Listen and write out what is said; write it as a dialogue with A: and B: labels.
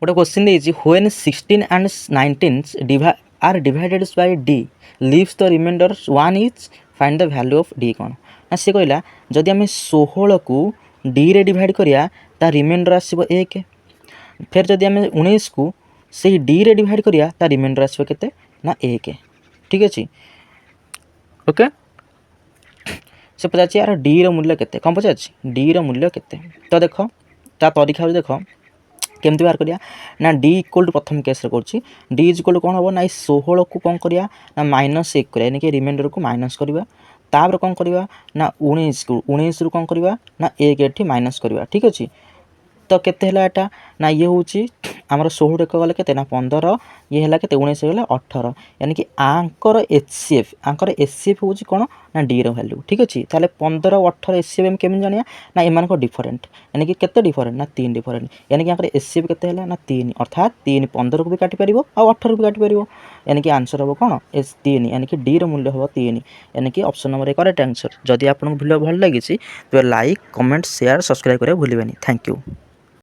A: गोटे क्वेश्चन देछि when 16 and 19 are divided by d leaves the remainder 1 is find the value of d कोन ना से कहला जदि आम 16 को d रे डिवाइड करिया ता रिमाइंडर आसीबो 1 फिर जदि आम 19 को से d रे डिवाइड करिया ता रिमाइंडर आसीबो केते ना 1 ठीक अछि ओके से पचाछि यार d रो मूल्य केते कोन पचाछि d रो मूल्य केते तो देखो ता तरीका देखो केमती बाहर करिया ना d इक्वल टू प्रथम केस रे करछि d इज इक्वल टू कोन हो ना 16 को कोन करिया ना -1 करिया यानी कि रिमाइंडर को माइनस करिया तापर कोन करिया ना 19 रु कोन करिया ना 1 एठी माइनस करिया ठीक अछि तो केते हला एटा ना ये होछि हमर 16 एक गले केते ना 15 ये हला केते 19 गले 18 यानी कि आंकर एचसीएफ होछि कोन ना डी रो वैल्यू ठीक अछि ताले 15 18 एचसीएफ हम केम जानिया ना एमान को डिफरेंट यानी कि केते डिफरेंट ना 3 डिफरेंट यानी कि आंकर एचसीएफ केते हला ना 3 अर्थात 3 15 को भी काटि परिबो आ 18 को भी काटि परिबो यानी कि आंसर हो कोन एस 3 यानी कि डी रो मूल्य हो 3 यानी कि ऑप्शन नंबर 1 करेक्ट आंसर जदि आपन वीडियो भल लागिछि तो लाइक कमेंट शेयर सब्सक्राइब करे भूलिबेनी थैंक यू।